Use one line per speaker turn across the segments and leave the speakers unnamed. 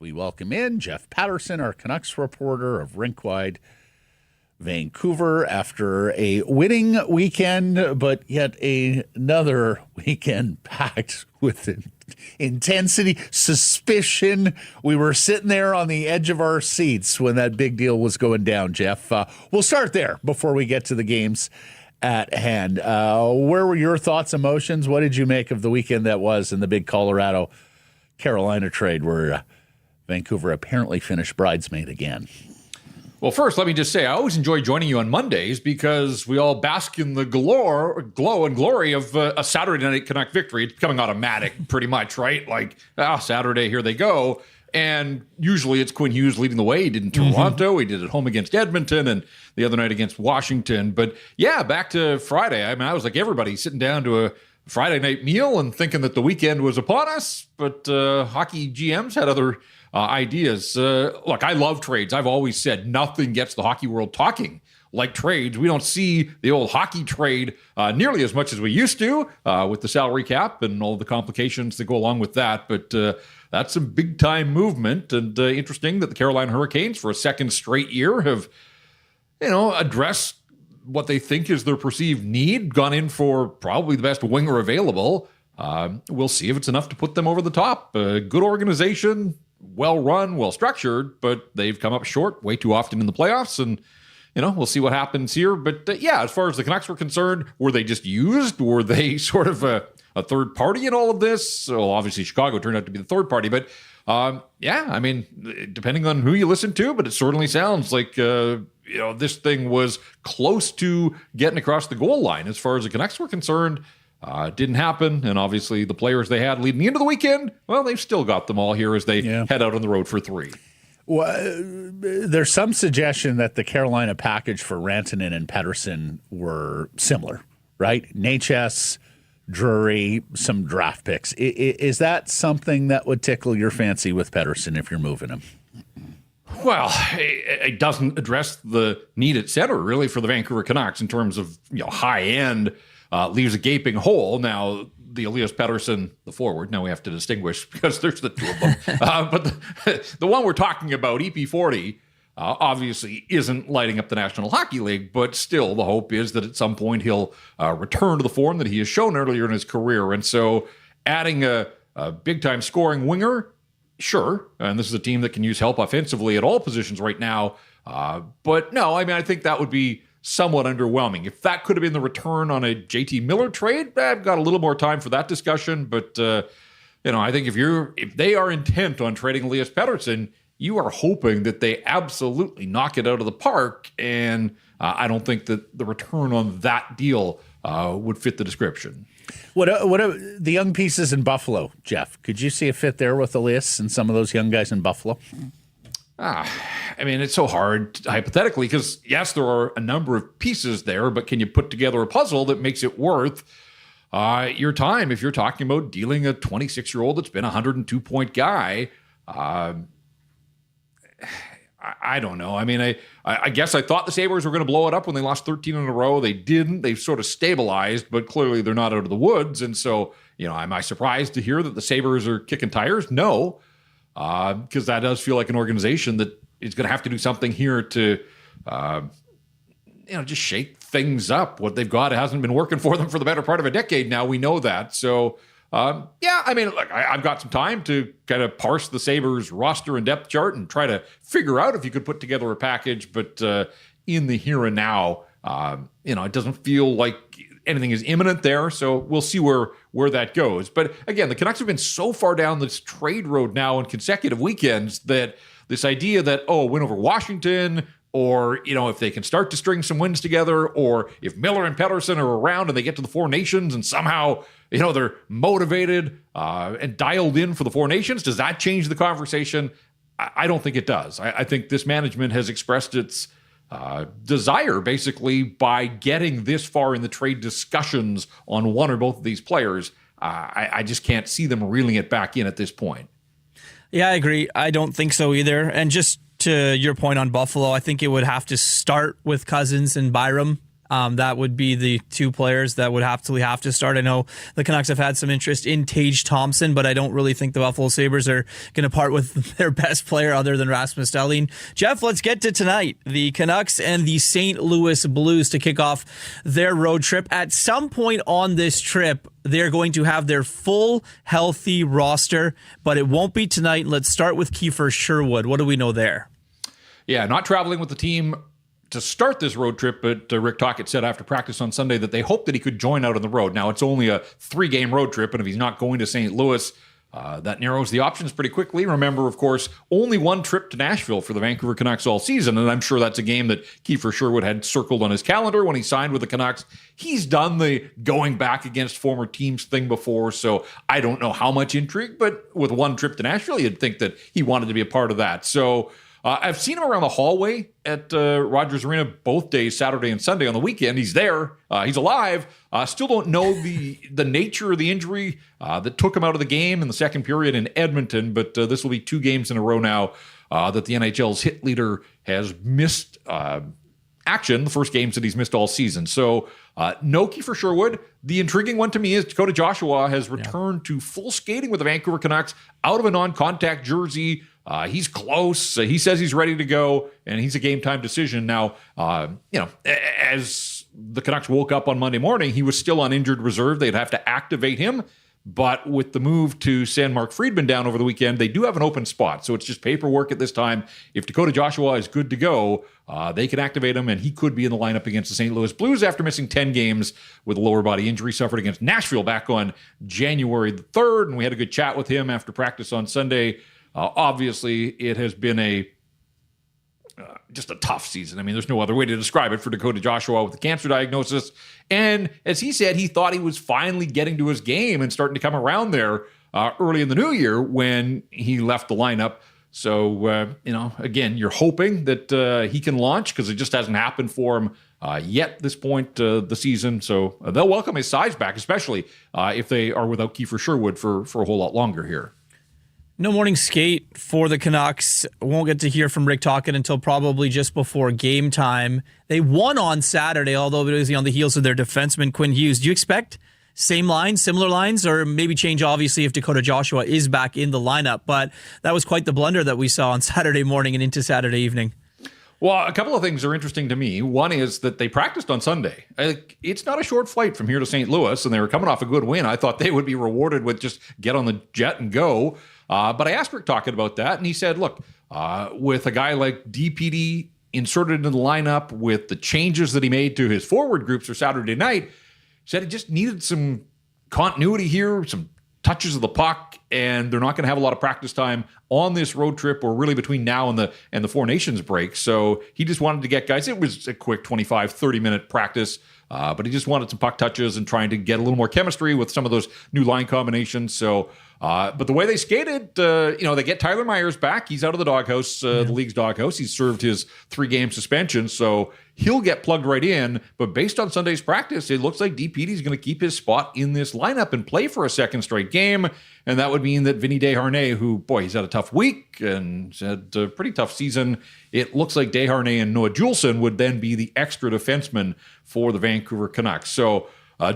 We welcome in Jeff Paterson, our Canucks reporter of Rinkwide Vancouver, after a winning weekend, but yet another weekend packed with intensity, suspicion. We were sitting there on the edge of our seats when that big deal was going down, Jeff. We'll start there before we get to the games at hand. Where were your thoughts, emotions? What did you make of the weekend that was in the big Colorado-Carolina trade where Vancouver apparently finished bridesmaid again?
Well, first, let me just say, I always enjoy joining you on Mondays because we all bask in the glow and glory of a Saturday night Canuck victory. It's becoming automatic pretty much, right? Like, Saturday, here they go. And usually it's Quinn Hughes leading the way. He did in Toronto. He did at home against Edmonton and the other night against Washington. But yeah, back to Friday. I mean, I was like everybody sitting down to a Friday night meal and thinking that the weekend was upon us. But hockey GMs had other ideas. Look, I love trades. I've always said nothing gets the hockey world talking like trades. We don't see the old hockey trade nearly as much as we used to with the salary cap and all the complications that go along with that. But that's some big time movement, and interesting that the Carolina Hurricanes for a second straight year have, addressed what they think is their perceived need, gone in for probably the best winger available. We'll see if it's enough to put them over the top. Good organization, well run, well structured, but they've come up short way too often in the playoffs, and we'll see what happens here. But as far as the Canucks were concerned, were they just used? Were they sort of a third party in all of this? Well, obviously Chicago turned out to be the third party, but I mean, depending on who you listen to, but it certainly sounds like this thing was close to getting across the goal line as far as the Canucks were concerned. Didn't happen, and obviously the players they had leading into the weekend, well, they've still got them all here as they head out on the road for 3.
Well, there's some suggestion that the Carolina package for Rantanen and Paterson were similar, right? Natchez, Drury, some draft picks. Is that something that would tickle your fancy with Paterson if you're moving him?
Well, it doesn't address the need at center, really, for the Vancouver Canucks in terms of high end. Leaves a gaping hole. Now, the Elias Pettersson, the forward, now we have to distinguish because there's the two of them. But the one we're talking about, EP40, obviously isn't lighting up the National Hockey League, but still the hope is that at some point he'll return to the form that he has shown earlier in his career. And so adding a big-time scoring winger, sure, and this is a team that can use help offensively at all positions right now. But no, I mean, I think that would be somewhat underwhelming. If that could have been the return on a JT Miller trade, I've got a little more time for that discussion. But I think if they are intent on trading Elias Pettersson, you are hoping that they absolutely knock it out of the park. And I don't think that the return on that deal would fit the description.
What are the young pieces in Buffalo, Jeff? Could you see a fit there with Elias and some of those young guys in Buffalo?
I mean, it's so hard hypothetically because, yes, there are a number of pieces there, but can you put together a puzzle that makes it worth your time if you're talking about dealing a 26-year-old that's been a 102-point guy? I don't know. I mean, I guess I thought the Sabres were going to blow it up when they lost 13 in a row. They didn't. They've sort of stabilized, but clearly they're not out of the woods. And so, am I surprised to hear that the Sabres are kicking tires? No. Because that does feel like an organization that is going to have to do something here to, just shake things up. What they've got hasn't been working for them for the better part of a decade now. We know that. So, I mean, look, I've got some time to kind of parse the Sabres roster and depth chart and try to figure out if you could put together a package. But in the here and now, it doesn't feel like anything is imminent there, so we'll see where that goes. But again, the Canucks have been so far down this trade road now in consecutive weekends that this idea that, win over Washington, or, if they can start to string some wins together, or if Miller and Pettersson are around and they get to the Four Nations and somehow, they're motivated and dialed in for the Four Nations, does that change the conversation? I don't think it does. I think this management has expressed its desire basically by getting this far in the trade discussions on one or both of these players. I just can't see them reeling it back in at this point.
Yeah, I agree. I don't think so either. And just to your point on Buffalo, I think it would have to start with Cousins and Byram. That would be the two players that would have to start. I know the Canucks have had some interest in Tage Thompson, but I don't really think the Buffalo Sabres are going to part with their best player other than Rasmus Dahlin. Jeff, let's get to tonight. The Canucks and the St. Louis Blues to kick off their road trip. At some point on this trip, they're going to have their full, healthy roster, but it won't be tonight. Let's start with Kiefer Sherwood. What do we know there?
Yeah, not traveling with the team to start this road trip, but Rick Tocchet said after practice on Sunday that they hope that he could join out on the road. Now, it's only a 3-game road trip, and if he's not going to St. Louis, that narrows the options pretty quickly. Remember, of course, only one trip to Nashville for the Vancouver Canucks all season, and I'm sure that's a game that Kiefer Sherwood had circled on his calendar when he signed with the Canucks. He's done the going back against former teams thing before, so I don't know how much intrigue, but with one trip to Nashville, you'd think that he wanted to be a part of that. So I've seen him around the hallway at Rogers Arena both days, Saturday and Sunday. On the weekend, he's there. He's alive. Still don't know the nature of the injury that took him out of the game in the second period in Edmonton, but this will be 2 games in a row now that the NHL's hit leader has missed action, the first games that he's missed all season. So no Kiefer Sherwood. The intriguing one to me is Dakota Joshua has returned to full skating with the Vancouver Canucks out of a non-contact jersey. He's close. He says he's ready to go, and he's a game-time decision. Now, as the Canucks woke up on Monday morning, he was still on injured reserve. They'd have to activate him. But with the move to send Mark Friedman down over the weekend, they do have an open spot. So it's just paperwork at this time. If Dakota Joshua is good to go, they can activate him, and he could be in the lineup against the St. Louis Blues after missing 10 games with a lower body injury suffered against Nashville back on January the 3rd. And we had a good chat with him after practice on Sunday. Obviously, it has been just a tough season. I mean, there's no other way to describe it for Dakota Joshua with the cancer diagnosis. And as he said, he thought he was finally getting to his game and starting to come around there early in the new year when he left the lineup. So, again, you're hoping that he can launch because it just hasn't happened for him yet this point the season. So they'll welcome his size back, especially if they are without Kiefer Sherwood for a whole lot longer here.
No morning skate for the Canucks. Won't get to hear from Rick Tocchet until probably just before game time. They won on Saturday, although it was on the heels of their defenseman, Quinn Hughes. Do you expect same lines, similar lines, or maybe change, obviously, if Dakota Joshua is back in the lineup? But that was quite the blunder that we saw on Saturday morning and into Saturday evening.
Well, a couple of things are interesting to me. One is that they practiced on Sunday. It's not a short flight from here to St. Louis, and they were coming off a good win. I thought they would be rewarded with just get on the jet and go. But I asked Rick Tocchet about that, and he said, look, with a guy like D-Petey inserted into the lineup, with the changes that he made to his forward groups for Saturday night, he said he just needed some continuity here, some touches of the puck, and they're not going to have a lot of practice time on this road trip or really between now and the Four Nations break. So he just wanted to get guys. It was a quick 25, 30-minute practice, but he just wanted some puck touches and trying to get a little more chemistry with some of those new line combinations. So, but the way they skated, they get Tyler Myers back. He's out of the doghouse, the league's doghouse. He's served his 3-game suspension, so he'll get plugged right in. But based on Sunday's practice, it looks like D-Petey's going to keep his spot in this lineup and play for a second straight game. And that would mean that Vinny Desharnais, who, boy, he's had a tough week and had a pretty tough season. It looks like Desharnais and Noah Juulsen would then be the extra defenseman for the Vancouver Canucks. So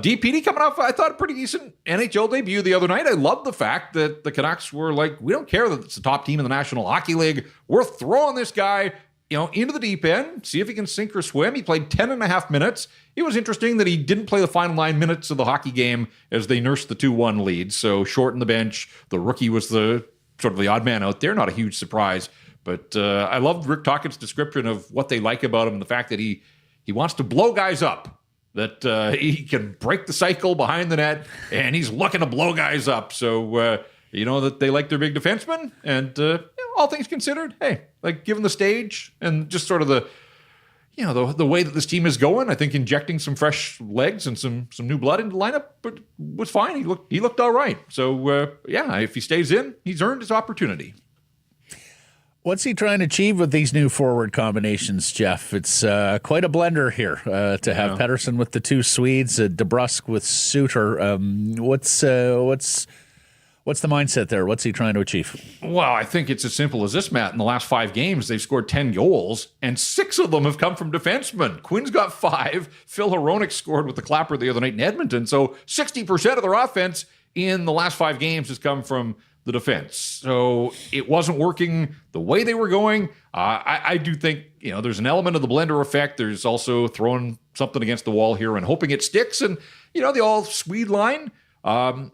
D-Petey coming off, I thought, a pretty decent NHL debut the other night. I love the fact that the Canucks were like, we don't care that it's the top team in the National Hockey League. We're throwing this guy, into the deep end, see if he can sink or swim. He played 10 and a half minutes. It was interesting that he didn't play the final 9 minutes of the hockey game as they nursed the 2-1 lead. So short in the bench. The rookie was the sort of the odd man out there. Not a huge surprise. But I loved Rick Tocchet's description of what they like about him and the fact that he wants to blow guys up. That he can break the cycle behind the net, and he's looking to blow guys up. So, that they like their big defensemen. And all things considered, hey, like given the stage and just sort of the way that this team is going, I think injecting some fresh legs and some new blood into the lineup but was fine. He looked all right. So, if he stays in, he's earned his opportunity.
What's he trying to achieve with these new forward combinations, Jeff? It's quite a blender here to have Paterson with the 2 Swedes, DeBrusk with Suter. What's What's the mindset there? What's he trying to achieve?
Well, I think it's as simple as this, Matt. In the last 5 games, they've scored 10 goals, and 6 of them have come from defensemen. Quinn's got 5. Phil Hronek scored with the clapper the other night in Edmonton. So 60% of their offense in the last 5 games has come from the defense. So it wasn't working the way they were going. I do think, there's an element of the blender effect. There's also throwing something against the wall here and hoping it sticks. And, the all Swede line, they're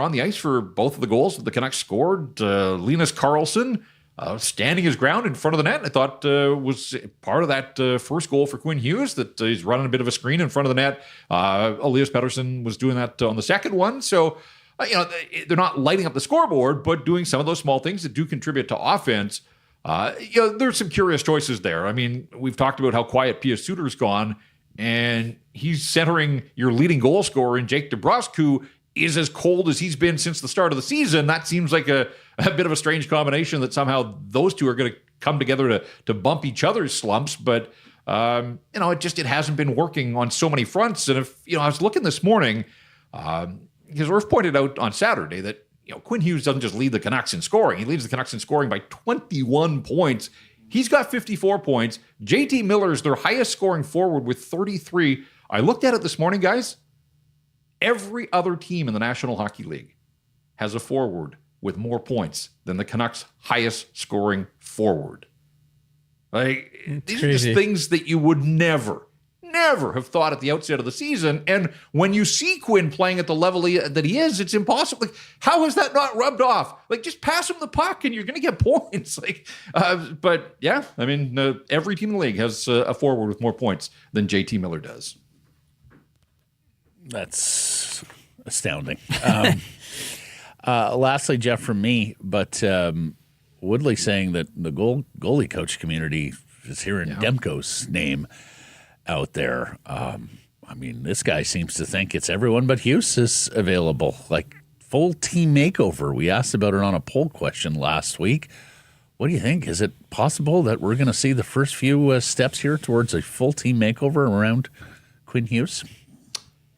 on the ice for both of the goals that the Canucks scored. Linus Karlsson standing his ground in front of the net, I thought was part of that first goal for Quinn Hughes, that he's running a bit of a screen in front of the net. Elias Pettersson was doing that on the second one. So, they're not lighting up the scoreboard, but doing some of those small things that do contribute to offense. There's some curious choices there. I mean, we've talked about how quiet Pia Suter's gone, and he's centering your leading goal scorer in Jake DeBrusk, who is as cold as he's been since the start of the season. That seems like a bit of a strange combination, that somehow those two are going to come together to bump each other's slumps. But, it hasn't been working on so many fronts. And if, I was looking this morning, because Irv pointed out on Saturday that, Quinn Hughes doesn't just lead the Canucks in scoring. He leads the Canucks in scoring by 21 points. He's got 54 points. JT Miller is their highest scoring forward with 33. I looked at it this morning, guys. Every other team in the National Hockey League has a forward with more points than the Canucks' highest scoring forward. These are just things that you would never have thought at the outset of the season. And when you see Quinn playing at the level that he is, it's impossible. How has that not rubbed off? Just pass him the puck and you're going to get points. But yeah, I mean, every team in the league has a forward with more points than JT Miller does.
That's astounding. Lastly, Jeff, from me, but Woodley saying that the goalie coach community is hearing Demko's name out there. This guy seems to think it's everyone but Hughes is available, full team makeover. We asked about it on a poll question last week. What do you think? Is it possible that we're going to see the first few steps here towards a full team makeover around Quinn Hughes?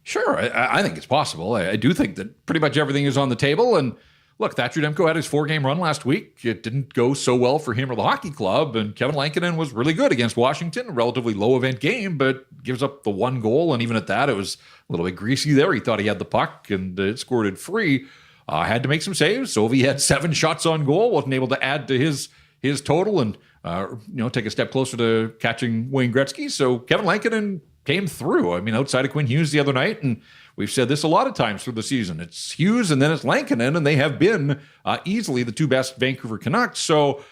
Sure, I think it's possible. I do think that pretty much everything is on the table. And look, Thatcher Demko had his 4-game run last week. It didn't go so well for him or the hockey club. And Kevin Lankinen was really good against Washington, a relatively low-event game, but gives up the 1 goal. And even at that, it was a little bit greasy there. He thought he had the puck and it scored it free. Had to make some saves. Ovi had 7 shots on goal, wasn't able to add to his total and take a step closer to catching Wayne Gretzky. So Kevin Lankinen came through. Outside of Quinn Hughes the other night, and we've said this a lot of times through the season. It's Hughes and then it's Lankinen, and they have been easily the 2 best Vancouver Canucks. So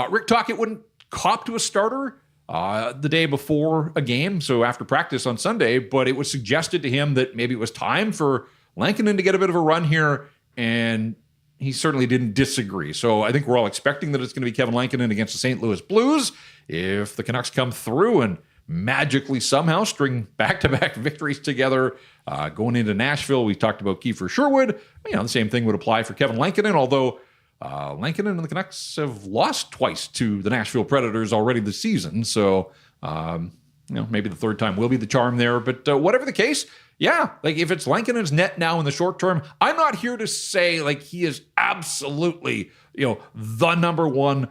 Rick Tocchet wouldn't cop to a starter the day before a game, so after practice on Sunday, but it was suggested to him that maybe it was time for Lankinen to get a bit of a run here, and he certainly didn't disagree. So I think we're all expecting that it's going to be Kevin Lankinen against the St. Louis Blues. If the Canucks come through and magically somehow string back-to-back victories together going into Nashville. We talked about Kiefer Sherwood. The same thing would apply for Kevin Lankinen, although Lankinen and the Canucks have lost twice to the Nashville Predators already this season. So, maybe the third time will be the charm there. But whatever the case, if it's Lankinen's net now in the short term, I'm not here to say he is absolutely, the number one,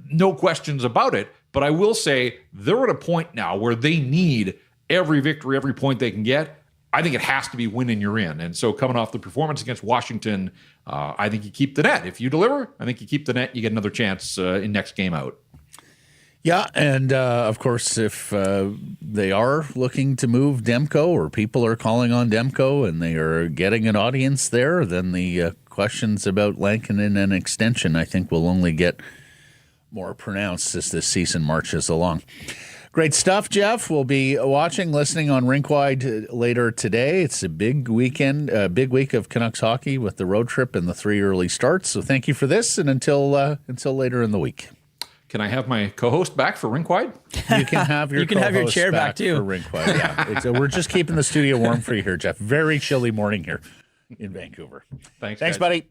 no questions about it. But I will say they're at a point now where they need every victory, every point they can get. I think it has to be win and you're in. And so coming off the performance against Washington, I think you keep the net. If you deliver, I think you keep the net. You get another chance in next game out.
Yeah, and of course, if they are looking to move Demko or people are calling on Demko and they are getting an audience there, then the questions about Lankinen and extension, I think, will only get more pronounced as this season marches along. Great stuff, Jeff. We'll be watching, listening on Rinkwide later today. It's a big weekend, a big week of Canucks hockey with the road trip and the 3 early starts. So thank you for this, and until later in the week.
Can I have my co-host back for Rinkwide?
You can have your
chair back too
for Rinkwide. Yeah, we're just keeping the studio warm for you here, Jeff. Very chilly morning here in Vancouver.
Thanks,
buddy.